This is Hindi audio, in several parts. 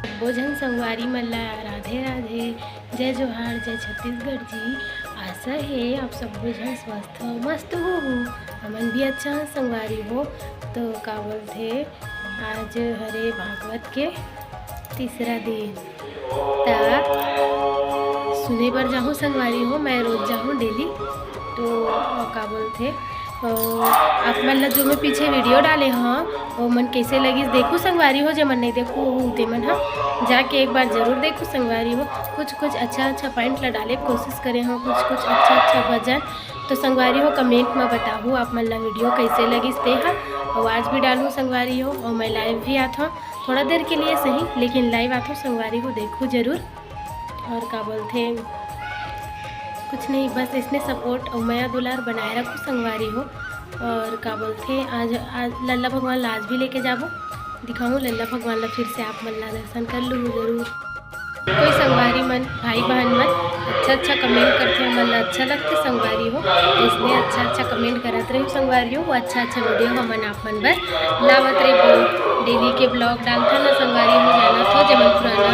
भोजन संगवारी मल्ला राधे राधे, जय जोहार, जय छत्तीसगढ़ जी। आशा है आप सब भोजन स्वस्थ हो, मस्त हो हमन भी अच्छा संगवारी हो। तो का बोलते आज हरे भागवत के तीसरा दिन सुने पर जाऊँ संगवारी हो। मैं रोज जाऊँ डेली। तो का बोलते आप मन जो मैं पीछे वीडियो डाले हाँ वो मन कैसे लगी देखो संगवारी हो। जब मन नहीं देखो ते मन हाँ जाके एक बार ज़रूर देखो संगवारी हो। कुछ अच्छा पॉइंट ला डाले कोशिश करे हो, कुछ अच्छा भजन। तो संगवारी हो कमेंट में बताओ आप मन ला वीडियो कैसे लगी ते हाँ। और आज भी डालूँ संगवारी हो और मैं लाइव भी आता हूँ थोड़ा देर के लिए सही, लेकिन लाइव आता हूँ संगवारी हो, देखो ज़रूर। और का बोलते कुछ नहीं, बस इसने सपोर्ट और माया दुलार बनाए रखो संगवारी हो। और का बोलते आज लल्ला भगवान ला आज भी लेके जाबो, दिखाऊँ लल्ला भगवान ला फिर से आप मन ला दर्शन कर लूँ ज़रूर। कोई संगवारी मन भाई बहन मन अच्छा कमेंट करते मन ला अच्छा लगते संगवारी हो, तो इसलिए अच्छा कमेंट करत रहे संगवारी हो। वो अच्छा वीडियो हमन आप मन बर लावत रहे। डेली के ब्लॉग डालता ना संगवारी हो, जाना था जब पुराना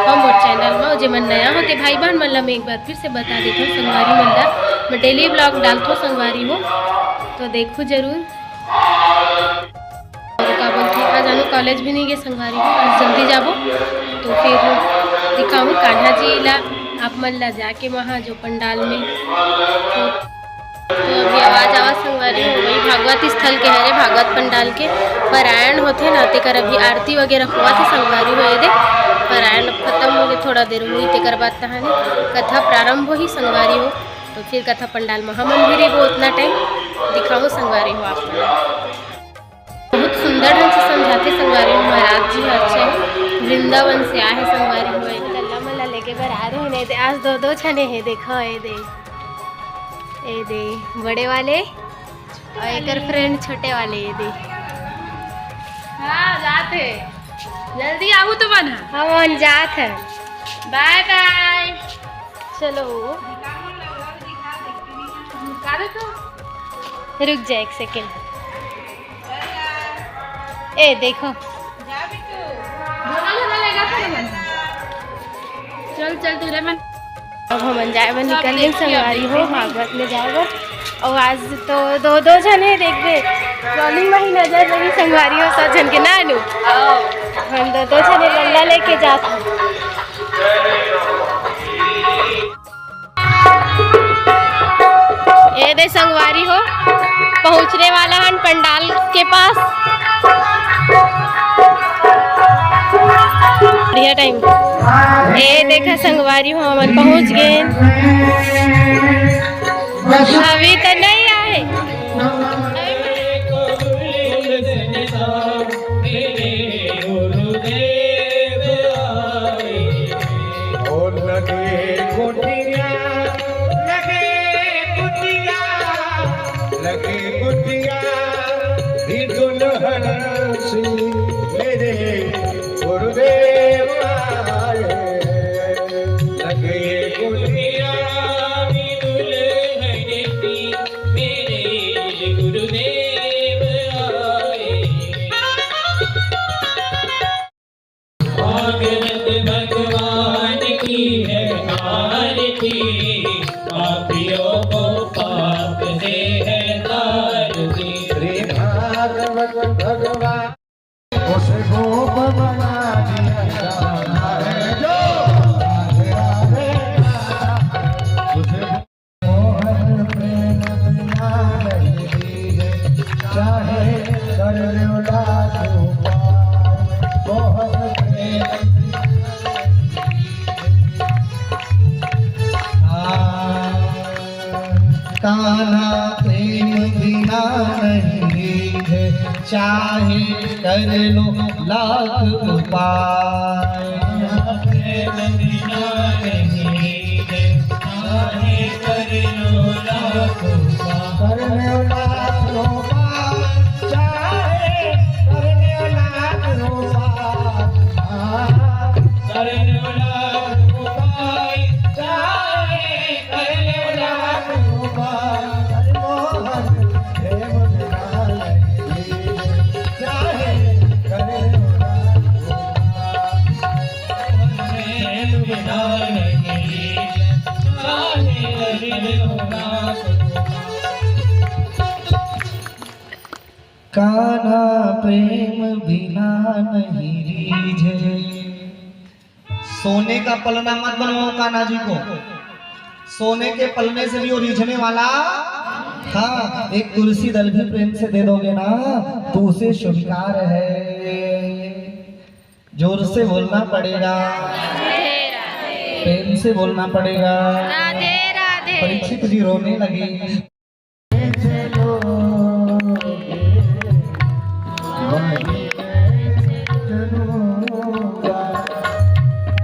हम और चैनल में जब नया होते भाई बहन मन ला मैं एक बार फिर से बता देता हूँ संगवारी मन ला मैं डेली ब्लॉग डालता हूँ संगवारी हो, तो देखो ज़रूर। और का बोलते आज हम कॉलेज भी नहीं गए संगवारी हो, आज जल्दी जाबो तो फिर दिखाऊँ कान्हा जी ला आप मन ला जाके वहाँ जो पंडाल में। तो अभी आवाज़ संगवारी हो गई भागवत स्थल के हरे भागवत पंडाल के पारायण होते ना तेकर अभी आरती वगैरह हुआ थे संगवारी हो। ये देख पारायण खत्म हो गए, थोड़ा देर हुई तेकर बाद कहानी कथा प्रारंभ हो ही संगवारी हो। तो फिर कथा पंडाल में हम भी रही उतना टाइम दिखाओ संगवारी हो। आप बहुत सुंदर ढंग से समझाते संगवारी हो। महाराज जी अच्छे हैं, वृंदावन से आए संगवारी हो। लल्ला मल्ला लेके बर आ रहे हैं, आज दो छने हैं देखो। ये दे बड़े वाले और एक फ्रेंड छोटे वाले। ये दे हाँ जाते जल्दी आओ तो मन हम जात है। बाय बाय चलो रुक जा एक सेकेंड। ए देखो चल तेरे मन। अब हम जाए बन निकल गए संगवारी हो भागवत में जाएगा। और आज तो दो जन है देख दे ट्रॉलिंग में ही नजर लगी संगवारी हो सब जन के नानू हम दो जन लल्ला लेके जाते हैं। ये दे संगवारी हो पहुंचने वाला है पंडाल के पास। बढ़िया टाइम ये देखा संगवारी हो हम पहुंच गए। अभी तो नहीं आए। कान्हा प्रेम बिना नहीं है, चाहे कर लो लाख उपाय। प्रेम बिना नहीं है, चाहे कर लो लाख उपाय। करने लाख उपाय, चाहे करने लाख उपाय। करने लाख उपाय, चाहे करने लाख उपाय। प्रेम बिना नहीं, चाहे करे लो लाख उपाय। कान्हा प्रेम बिना नहीं रीझे। सोने का पलना मत बनवाओ कान्हा जी को, सोने के पलने से भी वो रीझने वाला। हाँ, एक तुलसी दल भी प्रेम से दे दोगे ना तो उसे स्वीकार है। जोर से बोलना पड़ेगा, प्रेम से बोलना पड़ेगा। राधे राधे। परीक्षित जी रोने लगे।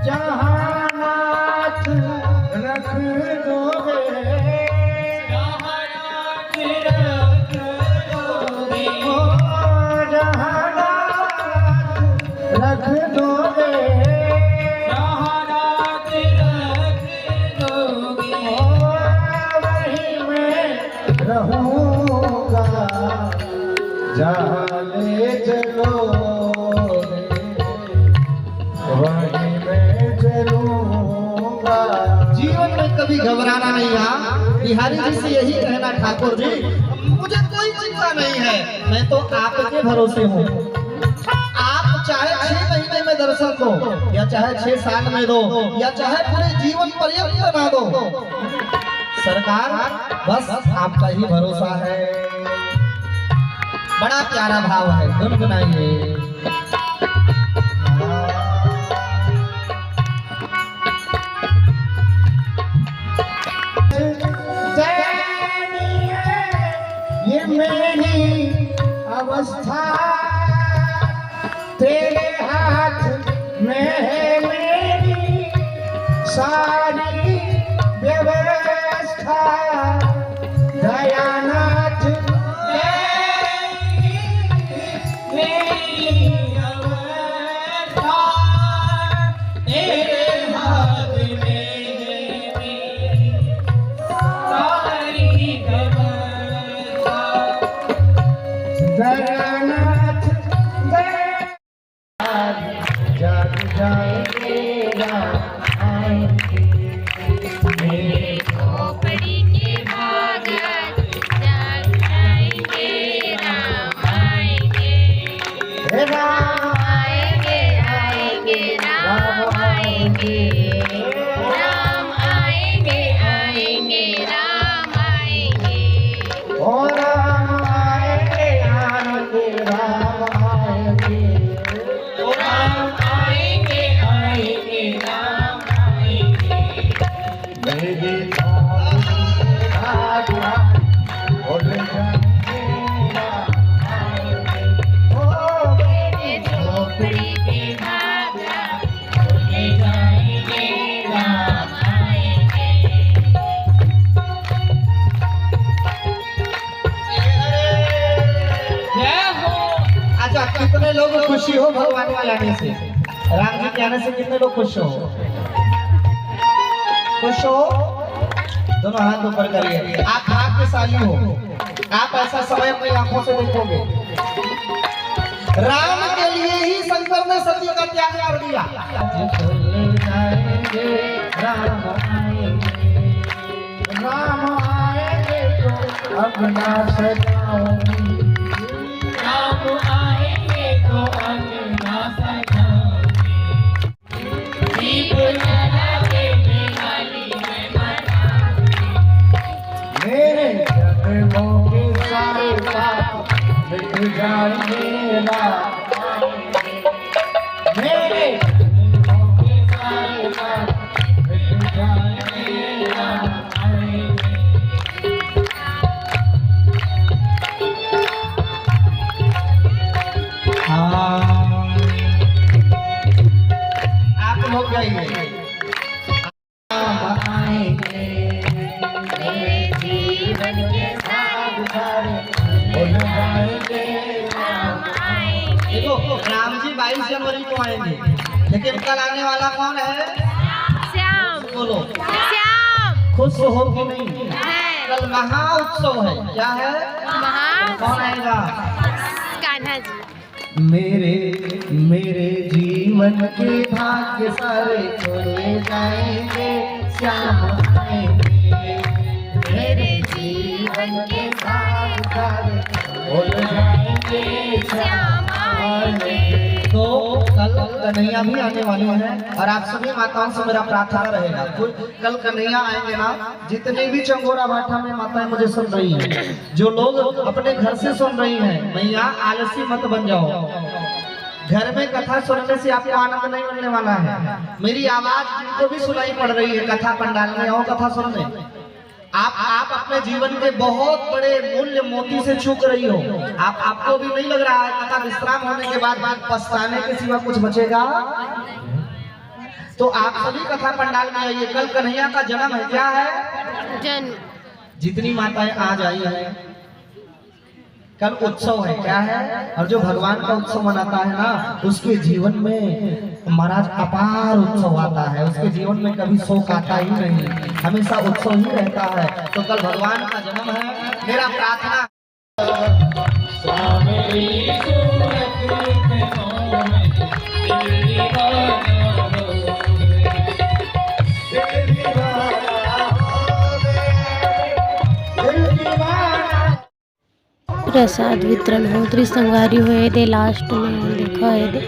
जहाँ नाथ रख दोगे, जहाँ नाथ रख दोगे, वहीं मैं रहूँगा। जहाँ ले चलोगे वहीं मैं चलूँगा। जीवन में कभी घबराना नहीं है। बिहारी जी से यही कहना ठाकुर जी, मुझे कोई चिंता नहीं है, मैं तो आपके भरोसे हूँ। आप चाहे 6 महीने में दर्शन दो, या चाहे 6 साल में दो, या चाहे पूरे जीवन पर्यंत बना दो, सरकार बस आपका ही भरोसा है। बड़ा प्यारा भाव है, गुनगुनाइए। ये मेरी अवस्था तेरे हाथ में है, मेरी सारी व्यवस्था। दयानाथ मेरी अवस्था तेरे हाथ में है, मेरी सारी व्यवस्था। दयानाथ जग जाएंगे राम आएंगे, मेरे खोपड़ी के भागत जग जाएंगे, राम आएंगे। राम आएंगे आएंगे राम आएंगे, राम आएंगे आएंगे राम आएंगे। और राम आएंगे आएंगे राम आएंगे, राम आएंगे आएंगे राम आएंगे। मेरे खोपड़ी के भागत ले जाएंगे, राम आएंगे। अच्छा, कितने लोग खुशी हो भगवान के आने से? राम जी के आने से कितने लोग खुश हो? खुश हो? दोनों हाथ ऊपर करिए। आप भाग्यशाली हो, आप ऐसा समय अपनी आंखों से देखोगे। राम के लिए ही शंकर ने सती का त्याग कर दिया। राम आएंगे तो अपना सजाऊंगी, राम आएंगे तो अपना सजाऊंगी। दीप जला के दिवाली में मनाऊंगी, मेरे जन्मों के सारे पाप मिट जाएंगे राम आएंगे, मेरे जन्मों के सारे पाप मिट जाएंगे राम आएंगे। आप लोग गाइए। आएंगे मेरे जीवन के साथ राम आएंगे। देखो, राम जी 22 जनवरी को आएंगे, लेकिन कल आने वाला कौन है? श्याम। बोलो, श्याम खुश हो कि नहीं? है। कल महा उत्सव है। क्या है? कौन आएगा? कान्हा जी। मेरे जीवन के भाग्य सारे खोले जाएंगे, श्याम आएंगे। बन के सारे भूल जाएंगे श्याम आएंगे। तो कल कन्हैया भी आने वाले हैं और आप सभी माताओं से मेरा प्रार्थना रहेगा, कल कन्हैया आएंगे ना, जितने भी चंगोरा भाठा में माताएं मुझे सुन रही हैं, जो लोग अपने घर से सुन रही हैं, मैया आलसी मत बन जाओ। घर में कथा सुनने से आपको आनंद नहीं मिलने वाला है। मेरी आवाज जिनको भी सुनाई पड़ रही है कथा पंडाल में और कथा सुनने, आप अपने जीवन के बहुत बड़े मूल्य मोती से चूक रही हो। आपको भी नहीं लग रहा है कथा विश्राम होने के बाद पछताने के सिवा कुछ बचेगा? तो आप सभी कथा पंडाल में आइए, कल कन्हैया का जन्म है। क्या है? जन्म। जितनी माताएं आज आई हैं, कल उत्सव है। क्या है? और जो भगवान का उत्सव मनाता है ना, उसके जीवन में महाराज अपार उत्सव आता है, उसके जीवन में कभी शोक आता ही नहीं, हमेशा उत्सव ही रहता है। तो कल भगवान का जन्म है, मेरा प्रार्थना प्रसाद वितरण हो, त्रिसंगवारी हुए दे लास्ट में देखा है दे।